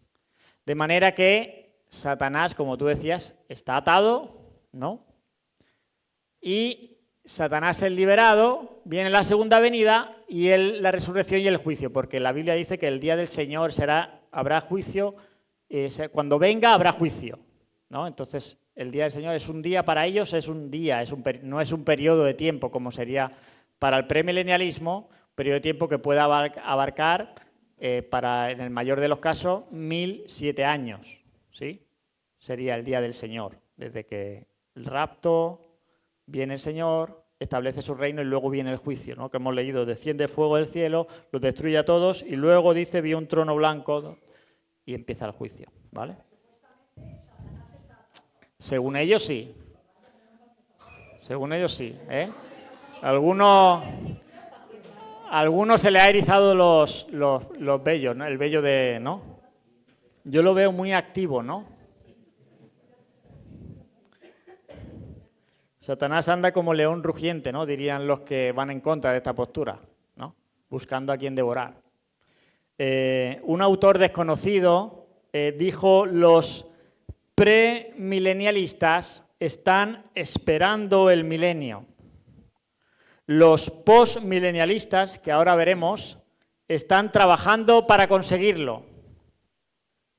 De manera que Satanás, como tú decías, está atado, ¿no? Y Satanás es liberado, viene la segunda venida y la resurrección y el juicio, porque la Biblia dice que el día del Señor habrá juicio, cuando venga habrá juicio, ¿no? Entonces, el día del Señor es un día para ellos, es un día, no es un periodo de tiempo como sería para el premilenialismo, periodo de tiempo que pueda abarcar, en el mayor de los casos, 1007 años, ¿sí? Sería el día del Señor, desde que el rapto, viene el Señor, establece su reino y luego viene el juicio, ¿no? Que hemos leído, desciende fuego del cielo, los destruye a todos y luego dice, vi un trono blanco y empieza el juicio, ¿vale? Según ellos sí. Según ellos sí, ¿eh? Algunos se le ha erizado los vellos, ¿no? El vello de, ¿no? Yo lo veo muy activo, ¿no? Satanás anda como león rugiente, ¿no? Dirían los que van en contra de esta postura, ¿no? Buscando a quien devorar. Un autor desconocido dijo: los premilenialistas están esperando el milenio. Los postmilenialistas, que ahora veremos, están trabajando para conseguirlo.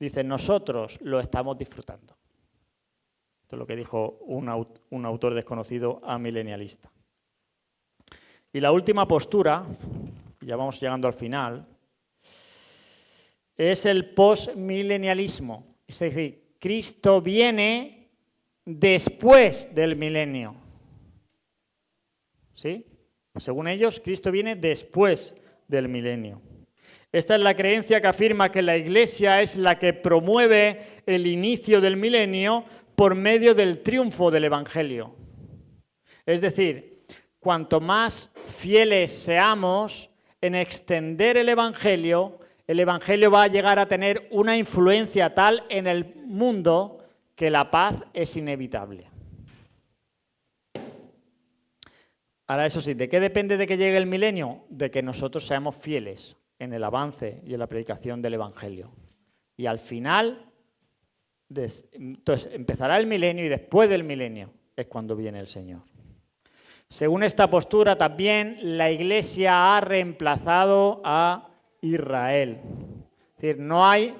Dicen, nosotros lo estamos disfrutando. Esto es lo que dijo un autor desconocido amilenialista. Y la última postura, ya vamos llegando al final, es el postmilenialismo. Es decir, Cristo viene después del milenio. ¿Sí? Según ellos, Cristo viene después del milenio. Esta es la creencia que afirma que la Iglesia es la que promueve el inicio del milenio por medio del triunfo del Evangelio. Es decir, cuanto más fieles seamos en extender el Evangelio va a llegar a tener una influencia tal en el mundo que la paz es inevitable. Ahora, eso sí, ¿de qué depende de que llegue el milenio? De que nosotros seamos fieles en el avance y en la predicación del Evangelio. Y al final, entonces empezará el milenio y después del milenio es cuando viene el Señor. Según esta postura, también la Iglesia ha reemplazado a Israel. Es decir, no hay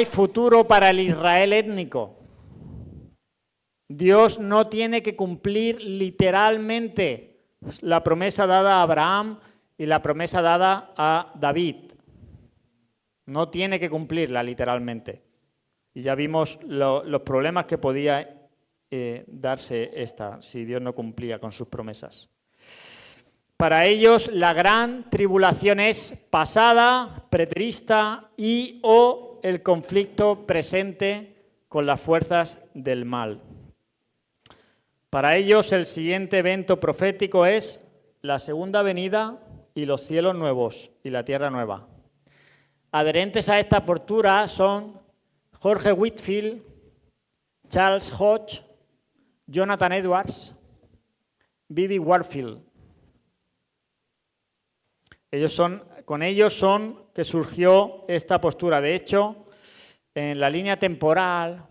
futuro para el Israel étnico. Dios no tiene que cumplir literalmente la promesa dada a Abraham y la promesa dada a David. No tiene que cumplirla literalmente. Y ya vimos los problemas que podía darse si Dios no cumplía con sus promesas. Para ellos la gran tribulación es pasada, preterista y o el conflicto presente con las fuerzas del mal. Para ellos el siguiente evento profético es la segunda venida y los cielos nuevos y la tierra nueva. Adherentes a esta postura son Jorge Whitefield, Charles Hodge, Jonathan Edwards, Bibi Warfield. Con ellos son que surgió esta postura. De hecho, en la línea temporal,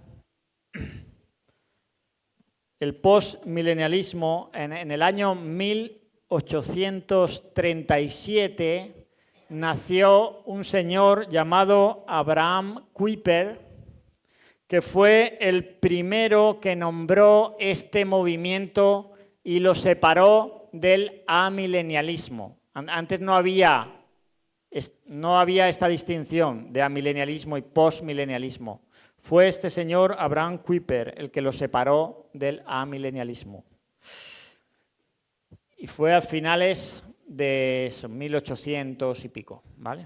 el postmilenialismo, en el año 1837, nació un señor llamado Abraham Kuyper, que fue el primero que nombró este movimiento y lo separó del amilenialismo. Antes no había esta distinción de amilenialismo y postmilenialismo. Fue este señor Abraham Kuyper el que lo separó del amilenialismo. Y fue a finales de 1800 y pico, ¿vale?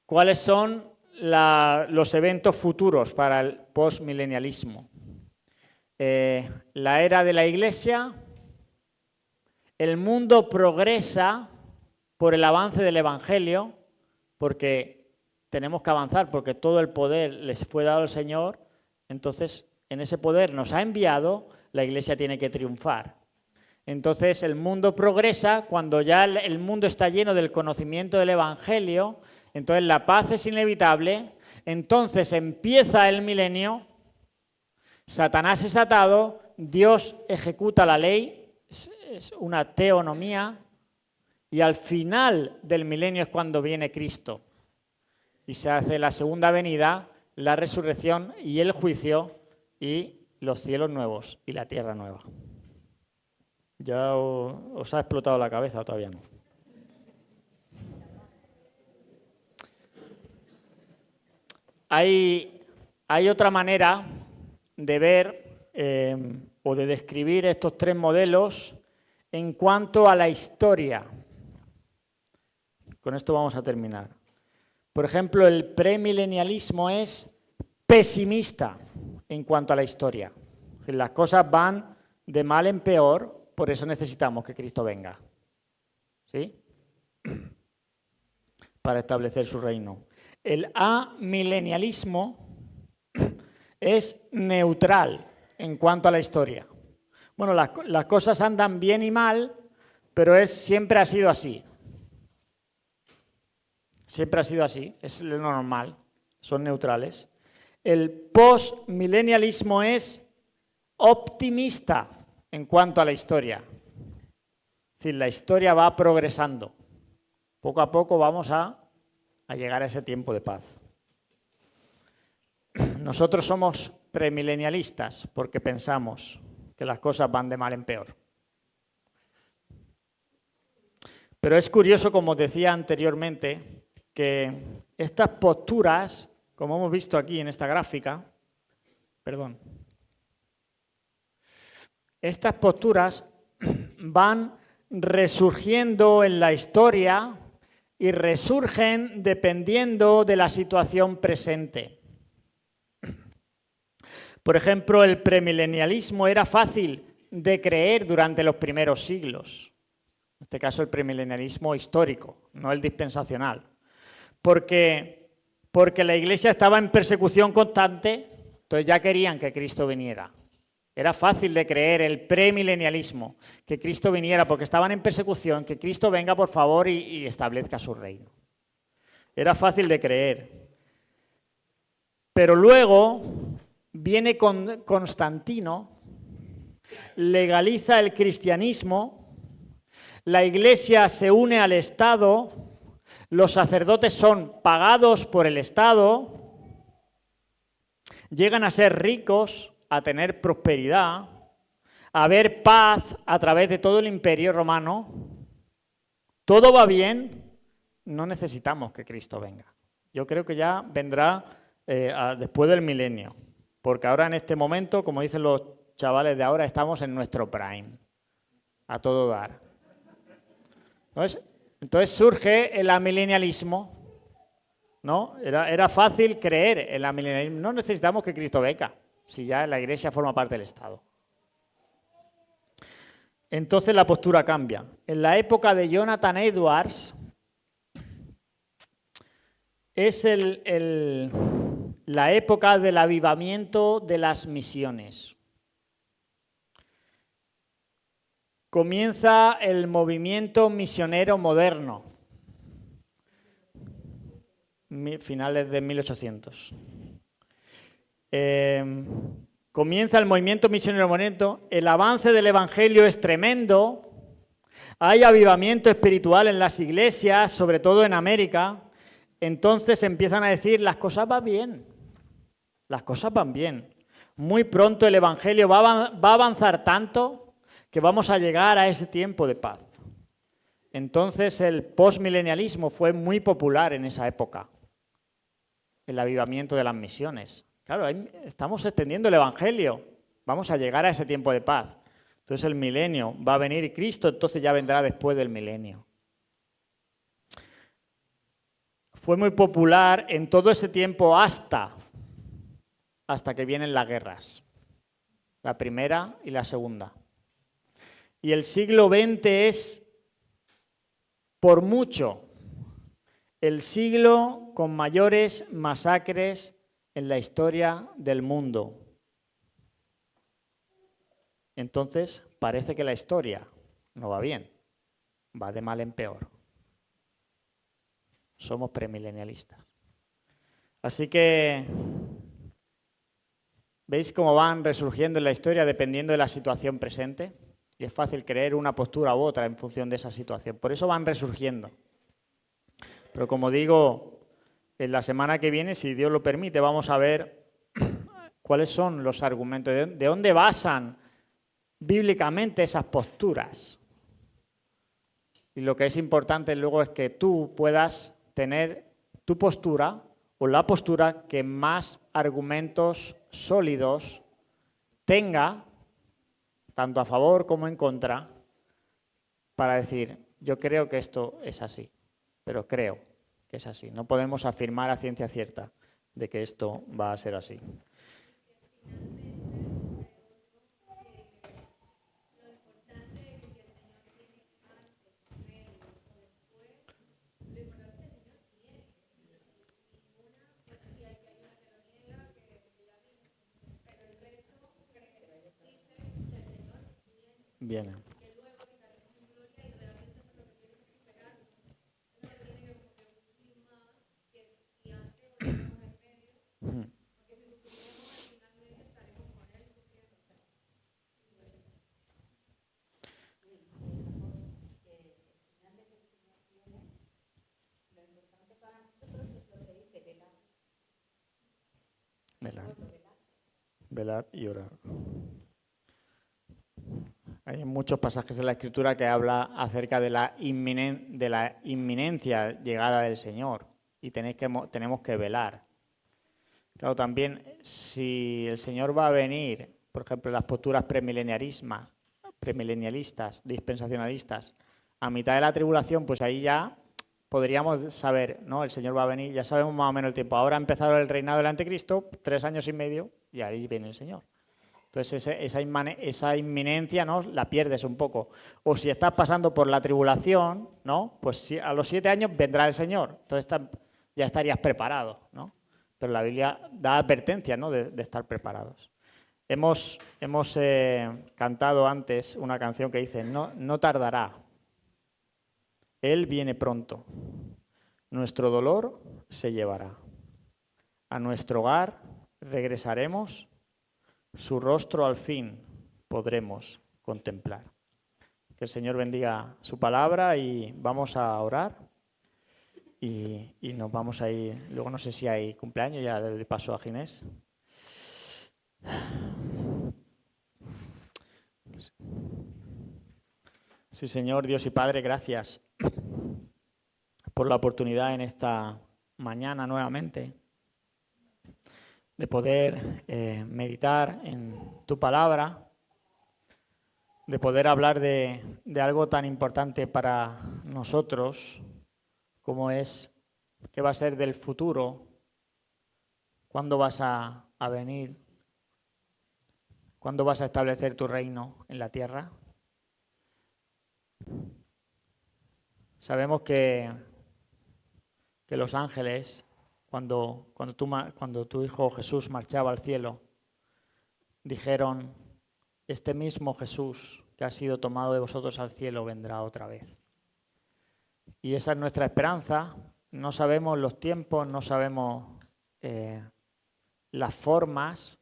¿Cuáles son los eventos futuros para el postmilenialismo? La era de la Iglesia. El mundo progresa por el avance del Evangelio, porque tenemos que avanzar, porque todo el poder les fue dado al Señor Entonces, en ese poder nos ha enviado, la Iglesia tiene que triunfar. Entonces, el mundo progresa cuando ya el mundo está lleno del conocimiento del Evangelio, entonces la paz es inevitable, entonces empieza el milenio, Satanás es atado, Dios ejecuta la ley, es una teonomía, y al final del milenio es cuando viene Cristo. Y se hace la segunda venida, la resurrección y el juicio y los cielos nuevos y la tierra nueva. ¿Ya os ha explotado la cabeza o todavía no? Hay otra manera de ver o de describir estos tres modelos en cuanto a la historia. Con esto vamos a terminar. Por ejemplo, el premilenialismo es pesimista en cuanto a la historia. Las cosas van de mal en peor, por eso necesitamos que Cristo venga. ¿Sí? Para establecer su reino. El amilenialismo es neutral en cuanto a la historia. Bueno, las cosas andan bien y mal, pero siempre ha sido así. Siempre ha sido así, es lo normal, son neutrales. El postmilenialismo es optimista en cuanto a la historia. Es decir, la historia va progresando. Poco a poco vamos a llegar a ese tiempo de paz. Nosotros somos premilenialistas porque pensamos que las cosas van de mal en peor. Pero es curioso, como decía anteriormente, que estas posturas, como hemos visto aquí en esta gráfica, estas posturas van resurgiendo en la historia y resurgen dependiendo de la situación presente. Por ejemplo, el premilenialismo era fácil de creer durante los primeros siglos. En este caso, el premilenialismo histórico, no el dispensacional. Porque la Iglesia estaba en persecución constante, entonces ya querían que Cristo viniera. Era fácil de creer el premilenialismo, que Cristo viniera porque estaban en persecución, que Cristo venga por favor y establezca su reino. Era fácil de creer. Pero luego viene Constantino, legaliza el cristianismo, la Iglesia se une al Estado, los sacerdotes son pagados por el Estado, llegan a ser ricos, a tener prosperidad, a haber paz a través de todo el imperio romano. Todo va bien, no necesitamos que Cristo venga. Yo creo que ya vendrá después del milenio, porque ahora en este momento, como dicen los chavales de ahora, estamos en nuestro prime, a todo dar. Entonces surge el amilenialismo, ¿no? Era fácil creer en el amilenialismo. No necesitamos que Cristo venga, si ya la Iglesia forma parte del Estado. Entonces la postura cambia. En la época de Jonathan Edwards es la época del avivamiento de las misiones. Comienza el movimiento misionero moderno, finales de 1800. Comienza el movimiento misionero moderno, el avance del Evangelio es tremendo, hay avivamiento espiritual en las iglesias, sobre todo en América, entonces empiezan a decir las cosas van bien, las cosas van bien. Muy pronto el Evangelio va a avanzar tanto que vamos a llegar a ese tiempo de paz. Entonces el postmilenialismo fue muy popular en esa época, el avivamiento de las misiones. Claro, estamos extendiendo el Evangelio, vamos a llegar a ese tiempo de paz. Entonces el milenio va a venir Cristo, entonces ya vendrá después del milenio. Fue muy popular en todo ese tiempo hasta que vienen las guerras, la primera y la segunda. Y el siglo XX es, por mucho, el siglo con mayores masacres en la historia del mundo. Entonces, parece que la historia no va bien, va de mal en peor. Somos premilenialistas. Así que, ¿veis cómo van resurgiendo en la historia dependiendo de la situación presente? Y es fácil creer una postura u otra en función de esa situación. Por eso van resurgiendo. Pero como digo, en la semana que viene, si Dios lo permite, vamos a ver cuáles son los argumentos, de dónde basan bíblicamente esas posturas. Y lo que es importante luego es que tú puedas tener tu postura o la postura que más argumentos sólidos tenga, tanto a favor como en contra, para decir, yo creo que esto es así, pero creo que es así. No podemos afirmar a ciencia cierta de que esto va a ser así. Bien. Velar y orar. Hay muchos pasajes en la Escritura que habla acerca de la inminencia llegada del Señor y tenemos que velar. Claro, también si el Señor va a venir, por ejemplo, las posturas premilenialistas, dispensacionalistas, a mitad de la tribulación, pues ahí ya podríamos saber, ¿no? El Señor va a venir, ya sabemos más o menos el tiempo. Ahora ha empezado el reinado del anticristo, 3 años y medio, y ahí viene el Señor. Entonces esa inminencia, ¿no?, la pierdes un poco. O si estás pasando por la tribulación, ¿no?, pues a los 7 años vendrá el Señor. Entonces ya estarías preparado, ¿no? Pero la Biblia da advertencia, ¿no?, de estar preparados. Hemos cantado antes una canción que dice, no tardará, Él viene pronto, nuestro dolor se llevará, a nuestro hogar regresaremos, su rostro al fin podremos contemplar. Que el Señor bendiga su palabra y vamos a orar y nos vamos a ir. Luego no sé si hay cumpleaños, ya le doy paso a Ginés. Sí, Señor, Dios y Padre, gracias por la oportunidad en esta mañana nuevamente de poder meditar en tu palabra, de poder hablar de algo tan importante para nosotros como es qué va a ser del futuro, cuándo vas a venir, cuándo vas a establecer tu reino en la tierra. Sabemos que los ángeles, cuando tu Hijo Jesús marchaba al cielo, dijeron, este mismo Jesús que ha sido tomado de vosotros al cielo vendrá otra vez. Y esa es nuestra esperanza. No sabemos los tiempos, no sabemos las formas,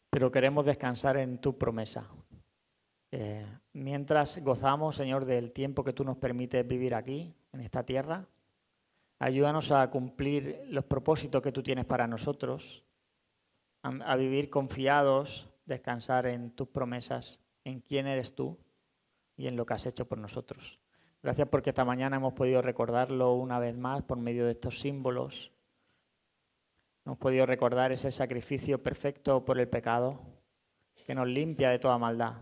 pero queremos descansar en tu promesa. Mientras gozamos, Señor, del tiempo que tú nos permites vivir aquí, en esta tierra, ayúdanos a cumplir los propósitos que tú tienes para nosotros, a vivir confiados, descansar en tus promesas, en quién eres tú y en lo que has hecho por nosotros. Gracias porque esta mañana hemos podido recordarlo una vez más por medio de estos símbolos. Hemos podido recordar ese sacrificio perfecto por el pecado que nos limpia de toda maldad.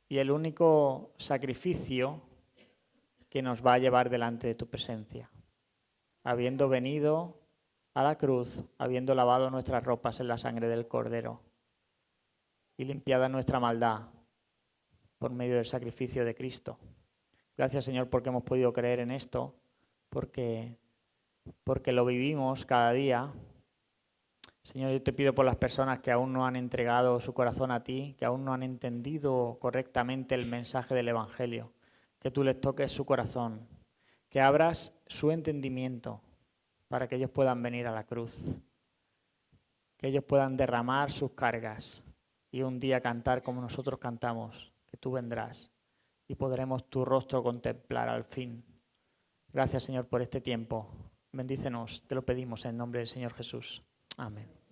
Y el único sacrificio que nos va a llevar delante de tu presencia. Habiendo venido a la cruz, habiendo lavado nuestras ropas en la sangre del Cordero y limpiada nuestra maldad por medio del sacrificio de Cristo. Gracias, Señor, porque hemos podido creer en esto, porque porque lo vivimos cada día. Señor, yo te pido por las personas que aún no han entregado su corazón a ti, que aún no han entendido correctamente el mensaje del Evangelio, que tú les toques su corazón, que abras su entendimiento para que ellos puedan venir a la cruz, que ellos puedan derramar sus cargas y un día cantar como nosotros cantamos, que tú vendrás y podremos tu rostro contemplar al fin. Gracias, Señor, por este tiempo. Bendícenos, te lo pedimos en nombre del Señor Jesús. Amén.